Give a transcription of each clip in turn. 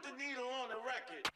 the needle on the record.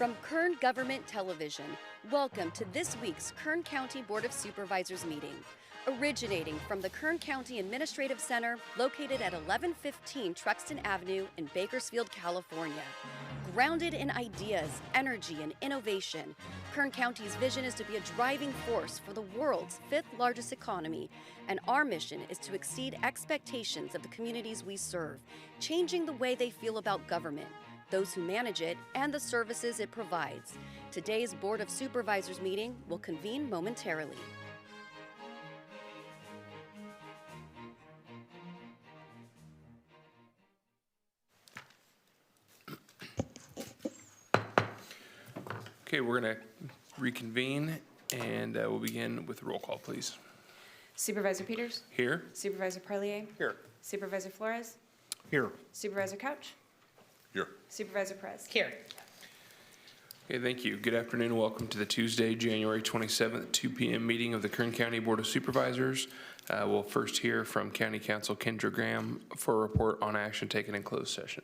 From Kern Government Television, welcome to this week's Kern County Board of Supervisors meeting. Originating from the Kern County Administrative Center, located at 1115 Truxtun Avenue in Bakersfield, California. Grounded in ideas, energy, and innovation, Kern County's vision is to be a driving force for the world's 5th largest economy, and our mission is to exceed expectations of the communities we serve, changing the way they feel about government, those who manage it, and the services it provides. Today's Board of Supervisors meeting will convene momentarily. Okay, we're going to reconvene, and we'll begin with roll call, please. Supervisor Peters? Here. Supervisor Parlier? Here. Supervisor Flores? Here. Supervisor Couch? Here. Supervisor Perez? Here. Okay, thank you. Good afternoon and welcome to the Tuesday, January 27th, 2 p.m. meeting of the Kern County Board of Supervisors. We'll first hear from County Counsel Kendra Graham for a report on action taken in closed session.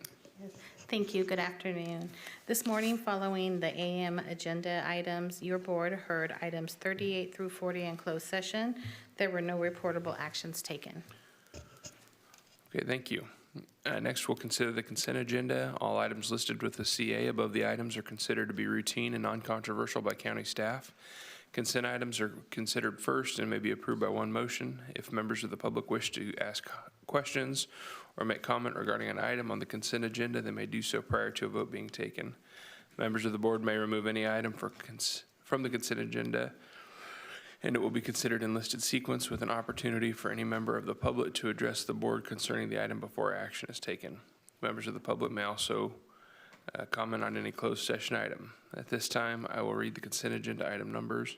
Thank you. Good afternoon. This morning, following the AM agenda items, your board heard items 38 through 40 in closed session. There were no reportable actions taken. Okay, thank you. Next, we'll consider the consent agenda. All items listed with the CA above the items are considered to be routine and non-controversial by county staff. Consent items are considered first and may be approved by one motion. If members of the public wish to ask questions or make comment regarding an item on the consent agenda, they may do so prior to a vote being taken. Members of the board may remove any item from the consent agenda, and it will be considered in listed sequence with an opportunity for any member of the public to address the board concerning the item before action is taken. Members of the public may also comment on any closed session item. At this time, I will read the consent agenda item numbers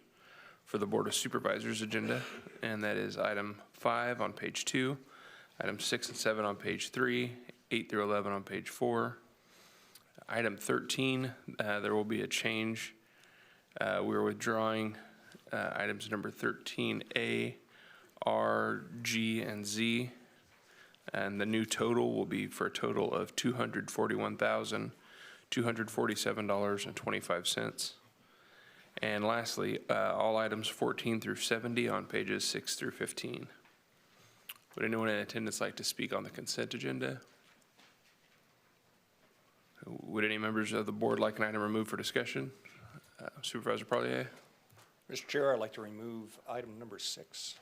for the Board of Supervisors agenda, and that is item 5 on page 2, item 6 and 7 on page 3, 8 through 11 on page 4. Item 13, there will be a change. We're withdrawing items number 13A, R, G, and Z, and the new total will be for a total of $241,247.25. And lastly, all items 14 through 70 on pages 6 through 15. Would anyone in attendance like to speak on the consent agenda? Would any members of the board like an item removed for discussion? Supervisor Parlier? Mr. Chair, I'd like to remove item number 6.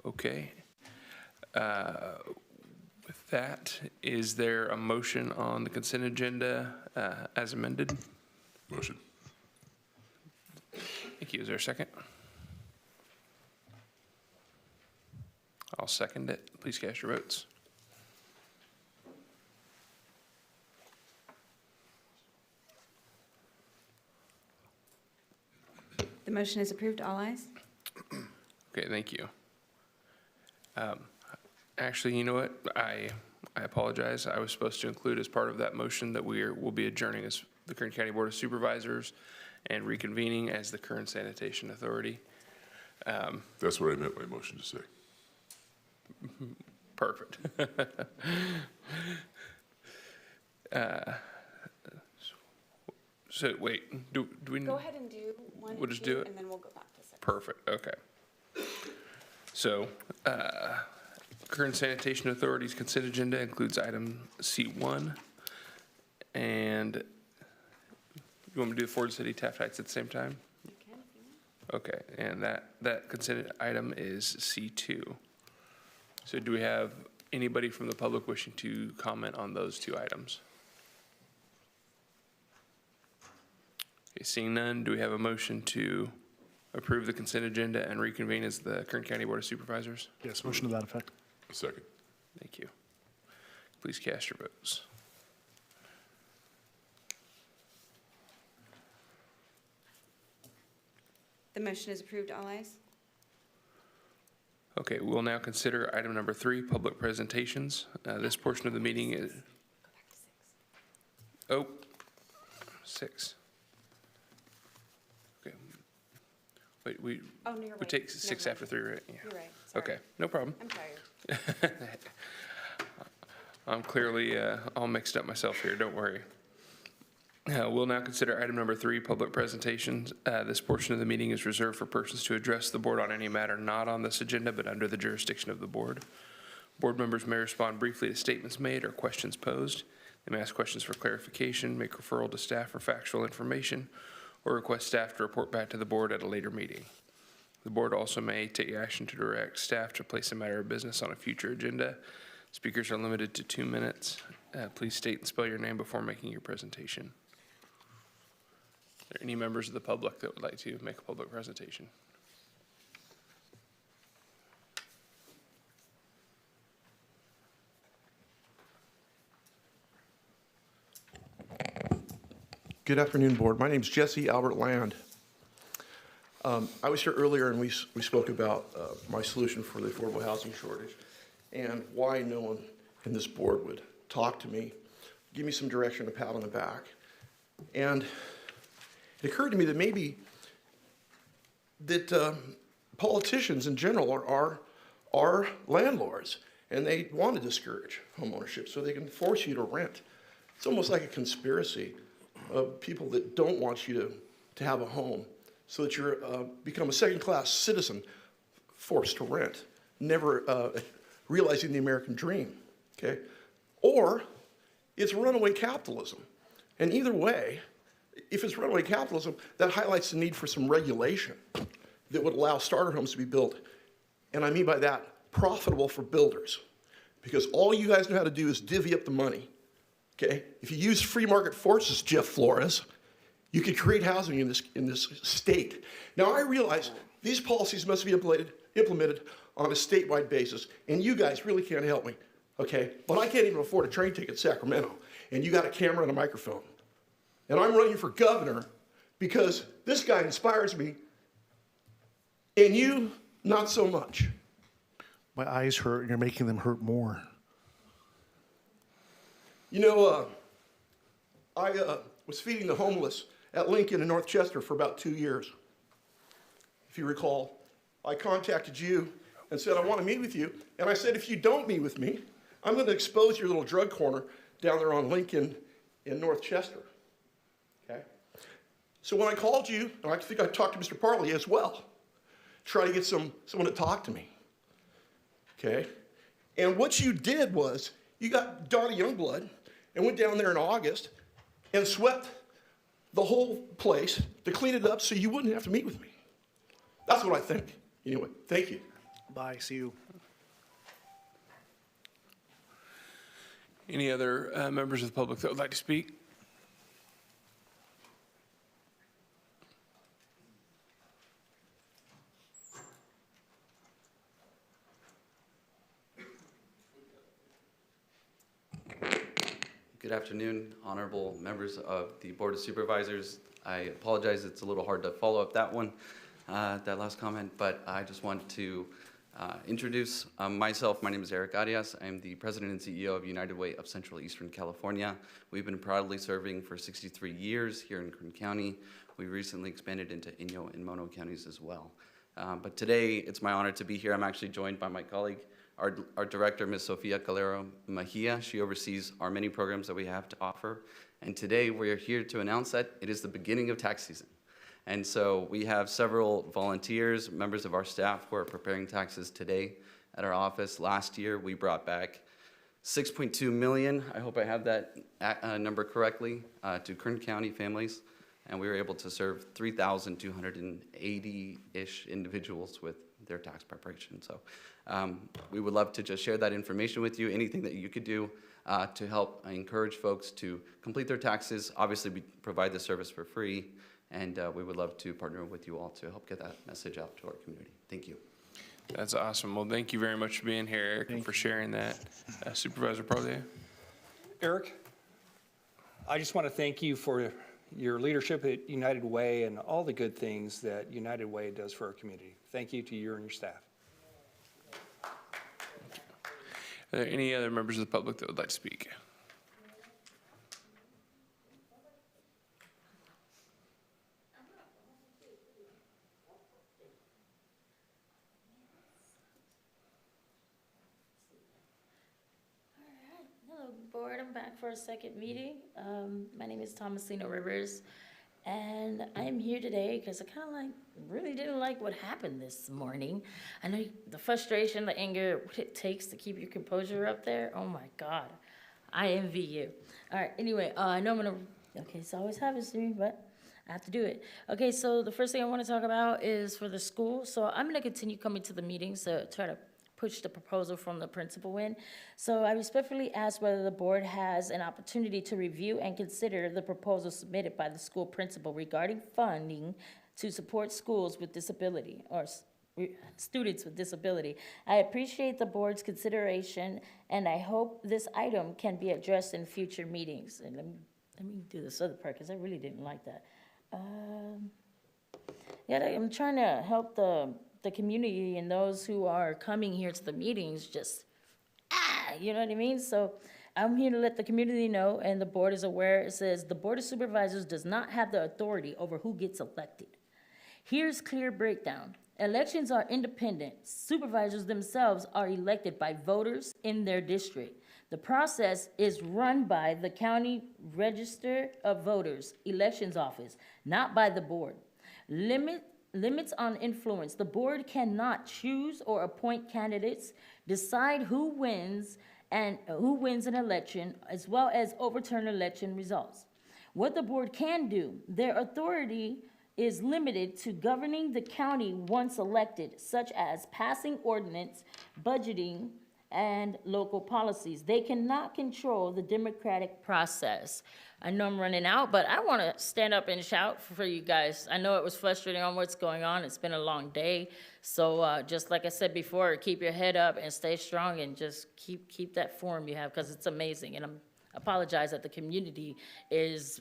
Okay. With that, is there a motion on the consent agenda as amended? Motion. Thank you. Is there a second? I'll second it. Please cast your votes. The motion is approved. All ayes. Okay, thank you. Actually, you know what? I apologize. I was supposed to include as part of that motion that we'll be adjourning as the Kern County Board of Supervisors and reconvening as the Kern Sanitation Authority. That's what I meant by motion to say. Perfect. So wait, do we Go ahead and do one. We'll just do it? And then we'll go back to 6. Perfect, okay. So, Kern Sanitation Authority's consent agenda includes item C1, and you want me to do the Ford City Taft Heights at the same time? You can if you want. Okay, and that consent item is C2. So do we have anybody from the public wishing to comment on those two items? Okay, seeing none, do we have a motion to approve the consent agenda and reconvene as the Kern County Board of Supervisors? Yes, motion to that effect. A second. Thank you. Please cast your votes. The motion is approved. All ayes. Okay, we'll now consider item number 3, public presentations. This portion of the meeting is, Go back to 6. 6. Okay. Wait, we Oh, no, you're right. we take Never 6 mind. after 3, right? Yeah. You're right. Sorry. Okay, no problem. I'm tired. I'm clearly all mixed up myself here, don't worry. We'll now consider item number 3, public presentations. This portion of the meeting is reserved for persons to address the board on any matter not on this agenda but under the jurisdiction of the board. Board members may respond briefly to statements made or questions posed. They may ask questions for clarification, make referral to staff for factual information, or request staff to report back to the board at a later meeting. The board also may take action to direct staff to place a matter of business on a future agenda. Speakers are limited to 2 minutes. Please state and spell your name before making your presentation. Are there any members of the public that would like to make a public presentation? Good afternoon, Board. My name is Jesse Albert Land. I was here earlier and we spoke about my solution for the affordable housing shortage and why no one in this board would talk to me, give me some direction, a pat on the back. And it occurred to me that maybe that politicians in general are landlords and they want to discourage homeownership so they can force you to rent. It's almost like a conspiracy of people that don't want you to have a home so that you're become a second-class citizen forced to rent, never realizing the American dream, okay? Or it's runaway capitalism. And either way, if it's runaway capitalism, that highlights the need for some regulation that would allow starter homes to be built. And I mean by that, profitable for builders. Because all you guys know how to do is divvy up the money, okay? If you use free market forces, Jeff Flores, you could create housing in this state. Now I realize these policies must be implemented on a statewide basis, and you guys really can't help me, okay? But I can't even afford a train ticket to Sacramento, and you got a camera and a microphone. And I'm running for governor because this guy inspires me, and you, not so much. My eyes hurt, and you're making them hurt more. You know, I was feeding the homeless at Lincoln in North Chester for about 2 years. If you recall, I contacted you and said, I want to meet with you. And I said, if you don't meet with me, I'm going to expose your little drug corner down there on Lincoln in North Chester. Okay? So when I called you, and I think I talked to Mr. Parley as well, try to get someone to talk to me. Okay? And what you did was, you got Donnie Youngblood and went down there in August and swept the whole place to clean it up so you wouldn't have to meet with me. That's what I think. Anyway, thank you. Bye, see you. Any other members of the public that would like to speak? Good afternoon, honorable members of the Board of Supervisors. I apologize, it's a little hard to follow up that one, that last comment, but I just want to introduce myself. My name is Eric Arias. I'm the President and CEO of United Way of Central Eastern California. We've been proudly serving for 63 years here in Kern County. We recently expanded into Inyo and Mono counties as well. But today, it's my honor to be here. I'm actually joined by my colleague, our director, Ms. Sofia Calero Mejia. She oversees our many programs that we have to offer. And today we're here to announce that it is the beginning of tax season. And so we have several volunteers, members of our staff who are preparing taxes today at our office. Last year, we brought back $6.2 million, I hope I have that number correctly, to Kern County families. And we were able to serve 3,280-ish individuals with their tax preparation. So we would love to just share that information with you, anything that you could do to help encourage folks to complete their taxes. Obviously, we provide the service for free, and we would love to partner with you all to help get that message out to our community. Thank you. That's awesome. Well, thank you very much for being here, Eric, and for sharing that. Supervisor Parley. Eric, I just want to thank you for your leadership at United Way and all the good things that United Way does for our community. Thank you to you and your staff. Are there any other members of the public that would like to speak? Board. I'm back for a second meeting. My name is Thomasina Rivers, and I am here today because I kind of really didn't like what happened this morning. I know the frustration, the anger, what it takes to keep your composure up there. Oh my God, I envy you. All right, anyway, I know okay, this always happens to me, but I have to do it. Okay, so the first thing I want to talk about is for the school. So I'm going to continue coming to the meetings to try to push the proposal from the principal in. So I respectfully ask whether the board has an opportunity to review and consider the proposal submitted by the school principal regarding funding to support schools with disability or students with disability. I appreciate the board's consideration, and I hope this item can be addressed in future meetings. And let me do this other part because I really didn't like that. Yeah, I'm trying to help the community and those who are coming here to the meetings you know what I mean? So I'm here to let the community know, and the board is aware. It says, the Board of Supervisors does not have the authority over who gets elected. Here's clear breakdown. Elections are independent. Supervisors themselves are elected by voters in their district. The process is run by the County Register of Voters Elections Office, not by the board. Limits on influence. The board cannot choose or appoint candidates, decide who wins an election, as well as overturn election results. What the board can do, their authority is limited to governing the county once elected, such as passing ordinance, budgeting, and local policies. They cannot control the democratic process. I know I'm running out, but I want to stand up and shout for you guys. I know it was frustrating on what's going on. It's been a long day. So just like I said before, keep your head up and stay strong and just keep that form you have, because it's amazing. And I apologize that the community is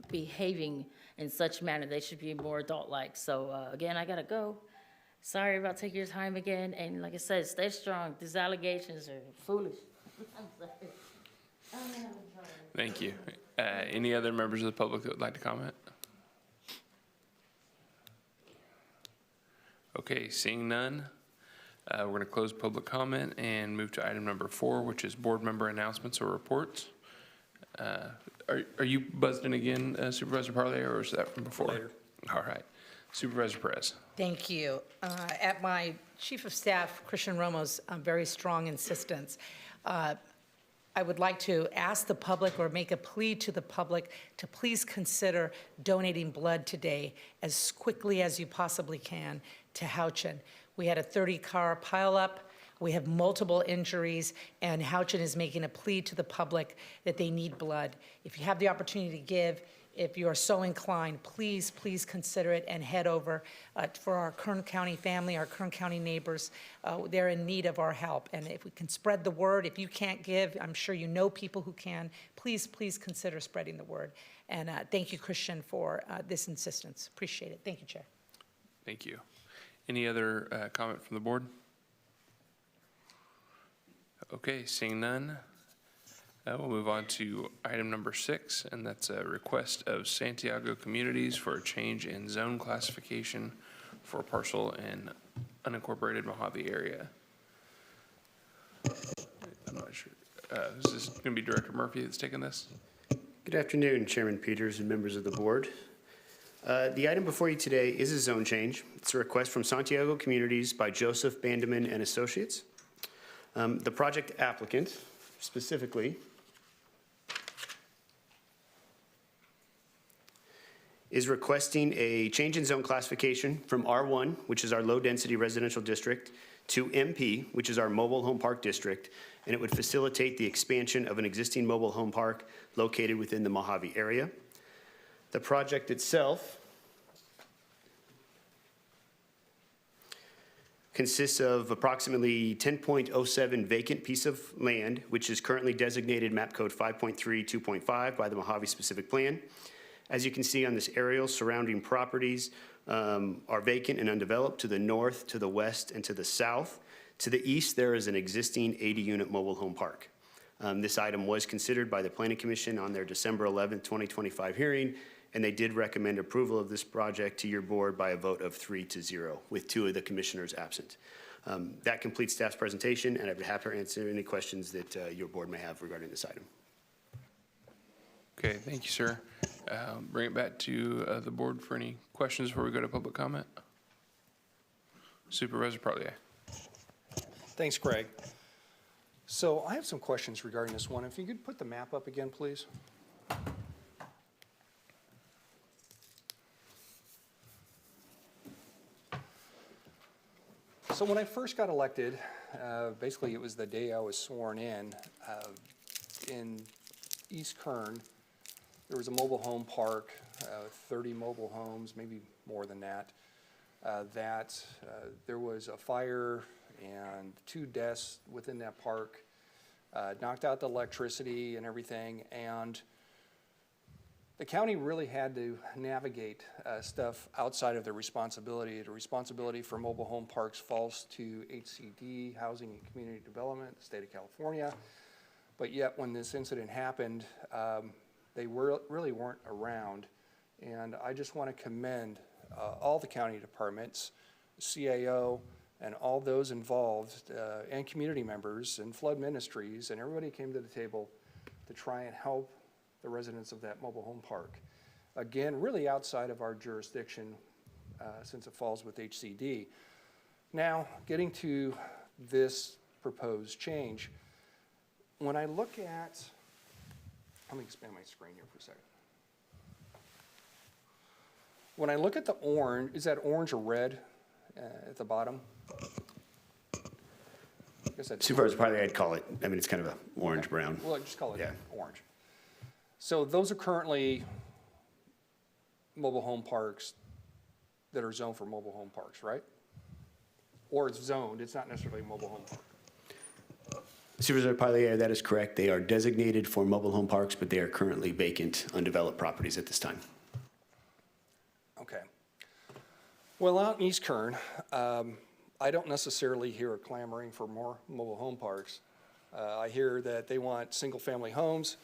behaving in such manner. They should be more adult-like. So again, I got to go. Sorry about taking your time again, and like I said, stay strong. These allegations are foolish. I'm sorry. Thank you. Any other members of the public that would like to comment? Okay, seeing none, we're going to close public comment and move to item number 4, which is board member announcements or reports. Are you buzzed in again, Supervisor Parley, or is that from before? Later. All right. Supervisor Perez. Thank you. At my Chief of Staff, Christian Romo's very strong insistence, I would like to ask the public or make a plea to the public to please consider donating blood today as quickly as you possibly can to Houchin. We had a 30-car pileup. We have multiple injuries, and Houchin is making a plea to the public that they need blood. If you have the opportunity to give, if you are so inclined, please consider it and head over for our Kern County family, our Kern County neighbors. They're in need of our help. And if we can spread the word, if you can't give, I'm sure you know people who can, please consider spreading the word. And thank you, Christian, for this insistence. Appreciate it. Thank you, Chair. Thank you. Any other comment from the board? Okay, seeing none. We'll move on to item number 6, and that's a request of Santiago Communities for a change in zone classification for parcel in unincorporated Mojave area. I'm not sure. Is this going to be Director Murphy that's taking this? Good afternoon, Chairman Peters and members of the board. The item before you today is a zone change. It's a request from Santiago Communities by Joseph Bandeman and Associates. The project applicant, specifically, is requesting a change in zone classification from R1, which is our low-density residential district, to MP, which is our mobile home park district, and it would facilitate the expansion of an existing mobile home park located within the Mojave area. The project itself consists of approximately 10.07 vacant piece of land, which is currently designated map code 5.3.2.5 by the Mojave Specific Plan. As you can see on this aerial, surrounding properties are vacant and undeveloped to the north, to the west, and to the south. To the east, there is an existing 80-unit mobile home park. This item was considered by the Planning Commission on their December 11, 2025 hearing, and they did recommend approval of this project to your board by a vote of 3-0, with 2 of the commissioners absent. That completes staff's presentation, and I'd be happy to answer any questions that your board may have regarding this item. Okay, thank you, sir. Bring it back to the board for any questions before we go to public comment. Supervisor Parlier. Thanks, Greg. So I have some questions regarding this one. If you could put the map up again, please. So when I first got elected, basically it was the day I was sworn in East Kern, there was a mobile home park, 30 mobile homes, maybe more than that. There was a fire and 2 deaths within that park, knocked out the electricity and everything, and the county really had to navigate stuff outside of their responsibility. The responsibility for mobile home parks falls to HCD, Housing and Community Development, the state of California. But yet when this incident happened, they really weren't around. And I just want to commend all the county departments, CAO, and all those involved, and community members and flood ministries, and everybody came to the table to try and help the residents of that mobile home park. Again, really outside of our jurisdiction, since it falls with HCD. Now, getting to this proposed change, when I look at, let me expand my screen here for a second. When I look at the orange, is that orange or red at the bottom? I guess that's Supervisor Parlier, I'd call it, I mean, it's kind of a orange-brown. Well, just call it Yeah. orange. So those are currently mobile home parks that are zoned for mobile home parks, right? Or it's zoned, it's not necessarily a mobile home park. Supervisor Parlier, that is correct. They are designated for mobile home parks, but they are currently vacant, undeveloped properties at this time. Okay. Well, out in East Kern, I don't necessarily hear a clamoring for more mobile home parks. I hear that they want single-family homes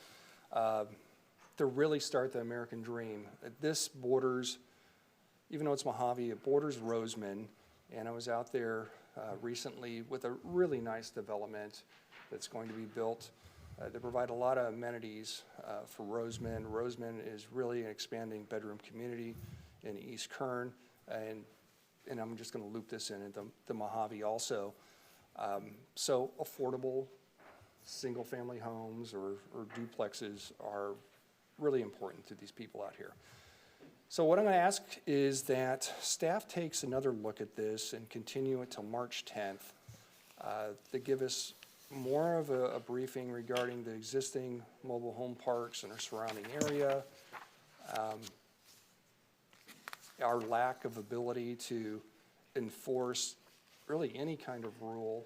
to really start the American dream. This borders, even though it's Mojave, it borders Roseman, and I was out there recently with a really nice development that's going to be built. They provide a lot of amenities for Roseman. Roseman is really an expanding bedroom community in East Kern, and I'm just going to loop this in at the Mojave also. So affordable single-family homes or duplexes are really important to these people out here. So what I'm going to ask is that staff takes another look at this and continue it till March 10th to give us more of a briefing regarding the existing mobile home parks and our surrounding area, our lack of ability to enforce really any kind of rule,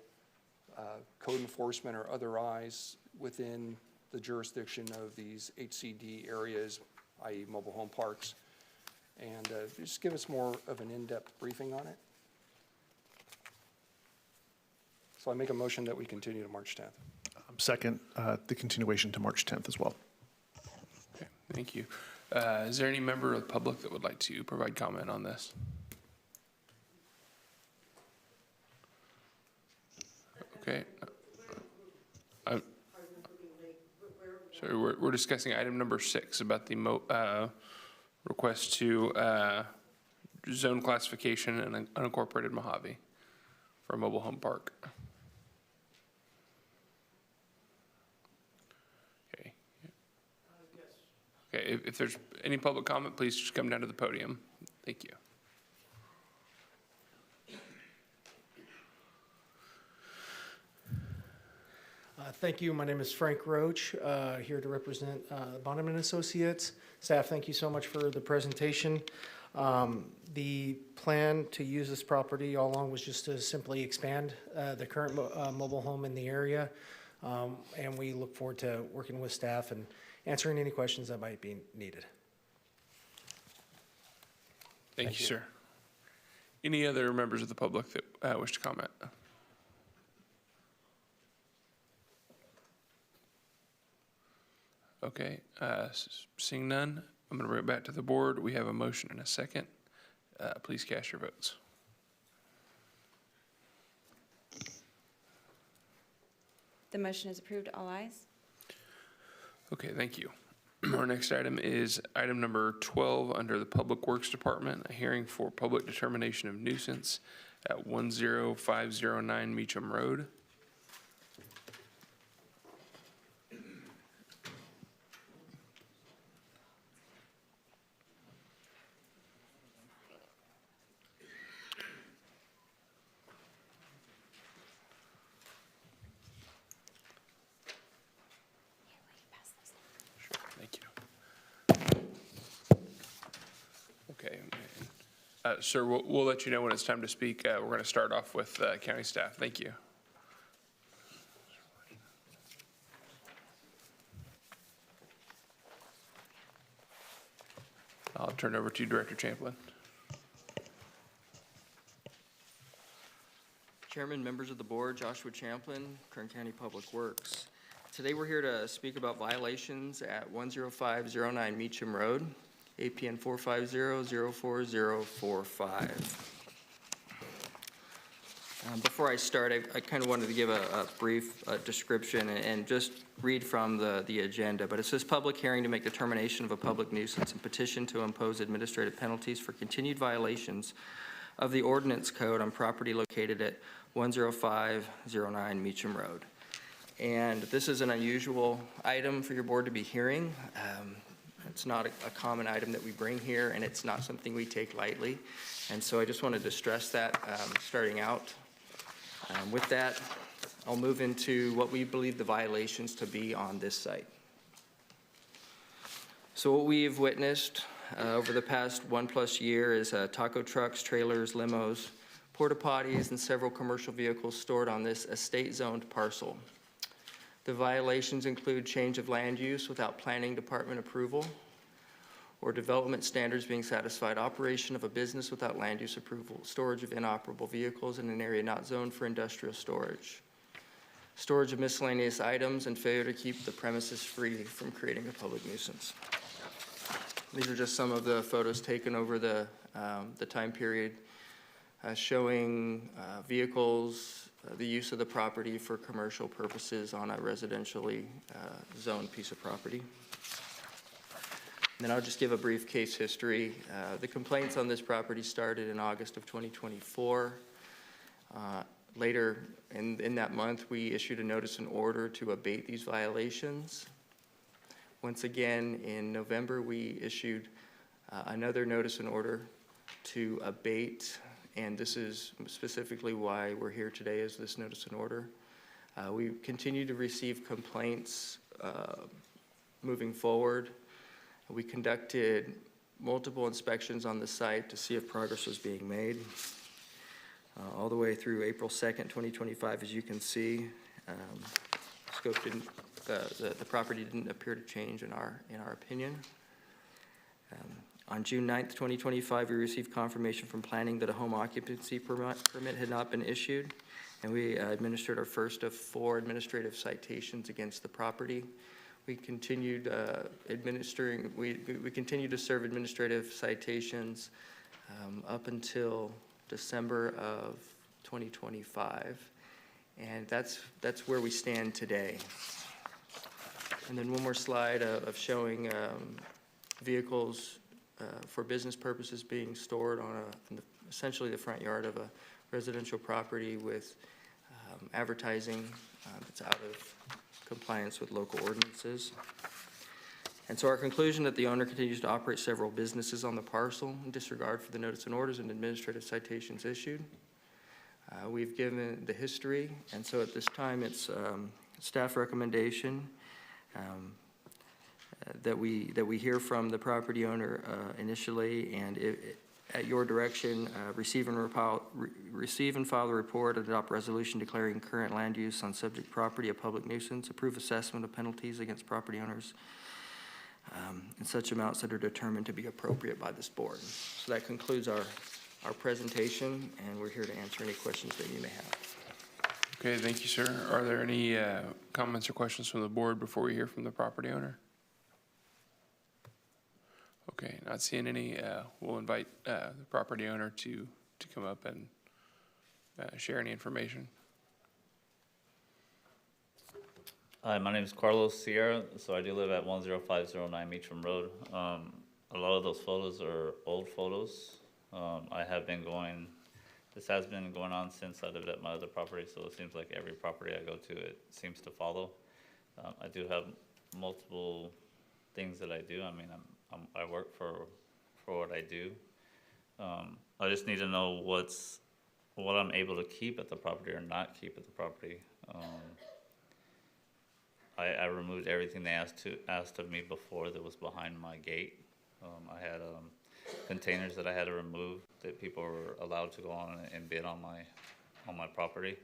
code enforcement or otherwise within the jurisdiction of these HCD areas, i.e. mobile home parks, and just give us more of an in-depth briefing on it. So I make a motion that we continue to March 10th. Second, the continuation to March 10th as well. Okay, thank you. Is there any member of the public that would like to provide comment on this? Okay. So we're discussing item number 6 about the request to zone classification in unincorporated Mojave for a mobile home park. Okay. Okay, if there's any public comment, please just come down to the podium. Thank you. Thank you. My name is Frank Roach, here to represent Bonneman Associates. Staff, thank you so much for the presentation. The plan to use this property all along was just to simply expand the current mobile home in the area. And we look forward to working with staff and answering any questions that might be needed. Thank you, sir. Any other members of the public that wish to comment? Okay, seeing none, I'm going to bring it back to the board. We have a motion and a second. Please cast your votes. The motion is approved. All ayes. Okay, thank you. Our next item is item number 12 under the Public Works Department, a hearing for public determination of nuisance at 10509 Meacham Road. Thank you. Okay. Sir, we'll let you know when it's time to speak. We're going to start off with county staff. Thank you. I'll turn it over to Director Champlin. Chairman, members of the board, Joshua Champlin, Kern County Public Works. Today we're here to speak about violations at 10509 Meacham Road, APN 450-04045. Before I start, I kind of wanted to give a brief description and just read from the agenda. But it says public hearing to make determination of a public nuisance and petition to impose administrative penalties for continued violations of the ordinance code on property located at 10509 Meacham Road. And this is an unusual item for your board to be hearing. It's not a common item that we bring here, and it's not something we take lightly. And so I just wanted to stress that starting out. With that, I'll move into what we believe the violations to be on this site. So what we've witnessed over the past 1+ year is taco trucks, trailers, limos, porta potties, and several commercial vehicles stored on this estate-zoned parcel. The violations include change of land use without planning department approval or development standards being satisfied, operation of a business without land use approval, storage of inoperable vehicles in an area not zoned for industrial storage, storage of miscellaneous items, and failure to keep the premises free from creating a public nuisance. These are just some of the photos taken over the time period showing vehicles, the use of the property for commercial purposes on a residentially zoned piece of property. And then I'll just give a brief case history. The complaints on this property started in August of 2024. Later in that month, we issued a notice and order to abate these violations. Once again, in November, we issued another notice and order to abate, and this is specifically why we're here today, is this notice and order. We continue to receive complaints moving forward. We conducted multiple inspections on the site to see if progress was being made. All the way through April 2nd, 2025, as you can see, scope didn't, the property didn't appear to change in our opinion. On June 9th, 2025, we received confirmation from planning that a home occupancy permit had not been issued, and we administered our first of 4 administrative citations against the property. We continued we continued to serve administrative citations up until December of 2025, and that's where we stand today. And then one more slide of showing vehicles for business purposes being stored on essentially the front yard of a residential property with advertising that's out of compliance with local ordinances. And so our conclusion that the owner continues to operate several businesses on the parcel in disregard for the notice and orders and administrative citations issued. We've given the history, and so at this time it's staff recommendation that we hear from the property owner initially, and at your direction, receive and file the report, adopt resolution declaring current land use on subject property a public nuisance, approve assessment of penalties against property owners in such amounts that are determined to be appropriate by this board. So that concludes our presentation, and we're here to answer any questions that you may have. Okay, thank you, sir. Are there any comments or questions from the board before we hear from the property owner? Okay, not seeing any. We'll invite the property owner to come up and share any information. Hi, my name is Carlos Sierra, so I do live at 10509 Meacham Road. A lot of those photos are old photos. This has been going on since I lived at my other property, so it seems like every property I go to, it seems to follow. I do have multiple things that I do. I mean, I work for what I do. I just need to know what I'm able to keep at the property or not keep at the property. I removed everything they asked of me before that was behind my gate. I had containers that I had to remove that people were allowed to go on and bid on my property.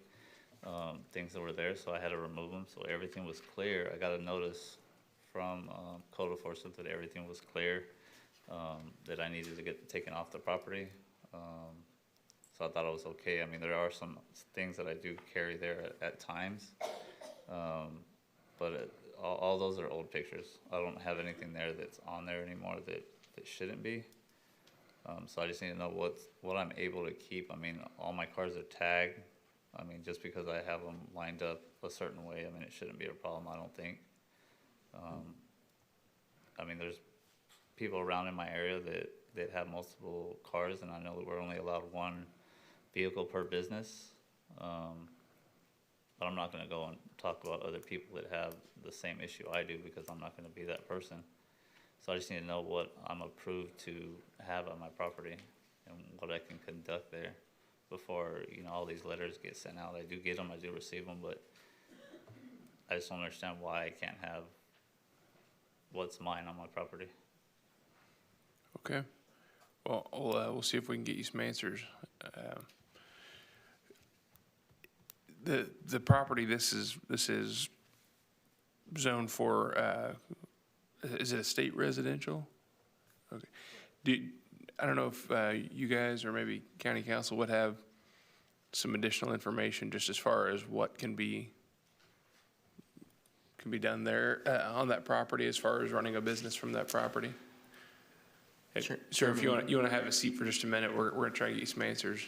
Things that were there, so I had to remove them. So everything was clear. I got a notice from code enforcement that everything was clear, that I needed to get taken off the property. So I thought it was okay. I mean, there are some things that I do carry there at times, but all those are old pictures. I don't have anything there that's on there anymore that shouldn't be. So I just need to know what I'm able to keep. I mean, all my cars are tagged. I mean, just because I have them lined up a certain way, I mean, it shouldn't be a problem, I don't think. I mean, there's people around in my area that have multiple cars, and I know that we're only allowed one vehicle per business. But I'm not gonna go and talk about other people that have the same issue I do, because I'm not gonna be that person. So I just need to know what I'm approved to have on my property and what I can conduct there before, all these letters get sent out. I do get them, I do receive them, but I just don't understand why I can't have what's mine on my property. Okay. Well, we'll see if we can get you some answers. The property, this is zoned for, is it a state residential? Okay. I don't know if you guys or maybe county council would have some additional information just as far as what can be done there on that property as far as running a business from that property. Sure. Sir, if you want to have a seat for just a minute, we're going to try to get you some answers.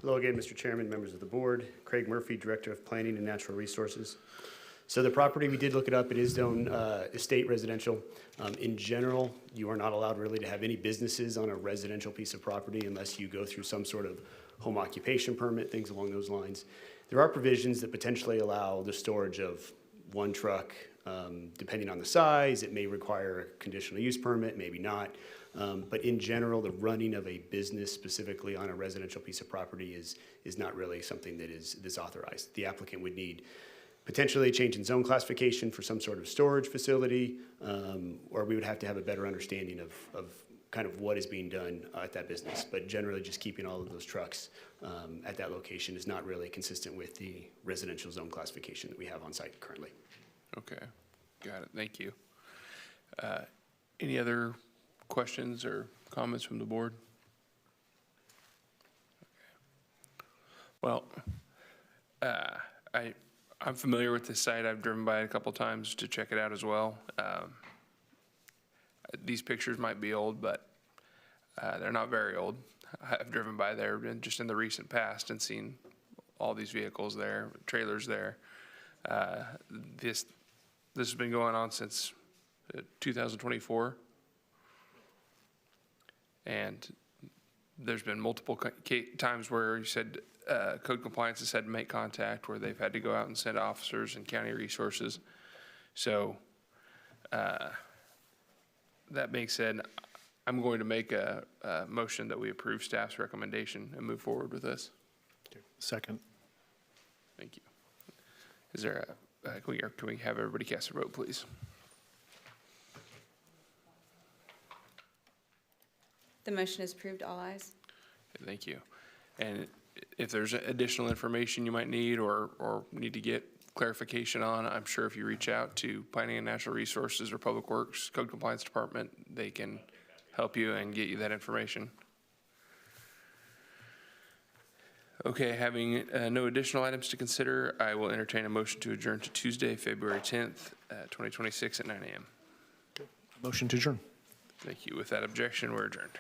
Hello again, Mr. Chairman, members of the board. Craig Murphy, Director of Planning and Natural Resources. So the property, we did look it up, it is zoned estate residential. In general, you are not allowed really to have any businesses on a residential piece of property unless you go through some sort of home occupation permit, things along those lines. There are provisions that potentially allow the storage of one truck. Depending on the size, it may require a conditional use permit, maybe not. But in general, the running of a business specifically on a residential piece of property is not really something that is authorized. The applicant would need potentially a change in zone classification for some sort of storage facility, or we would have to have a better understanding of kind of what is being done at that business. But generally, just keeping all of those trucks at that location is not really consistent with the residential zone classification that we have on site currently. Okay, got it. Thank you. Any other questions or comments from the board? Okay. Well, I'm familiar with this site. I've driven by it a couple times to check it out as well. These pictures might be old, but they're not very old. I've driven by there just in the recent past and seen all these vehicles there, trailers there. This has been going on since 2024. And there's been multiple times where you said code compliance has had to make contact, where they've had to go out and send officers and county resources. So that being said, I'm going to make a motion that we approve staff's recommendation and move forward with this. Second. Thank you. Is there can we have everybody cast a vote, please? The motion is approved. All ayes. Thank you. And if there's additional information you might need or need to get clarification on, I'm sure if you reach out to Planning and Natural Resources or Public Works Code Compliance Department, they can help you and get you that information. Okay, having no additional items to consider, I will entertain a motion to adjourn to Tuesday, February 10th, 2026 at 9 a.m. Motion to adjourn. Thank you. With that objection, we're adjourned.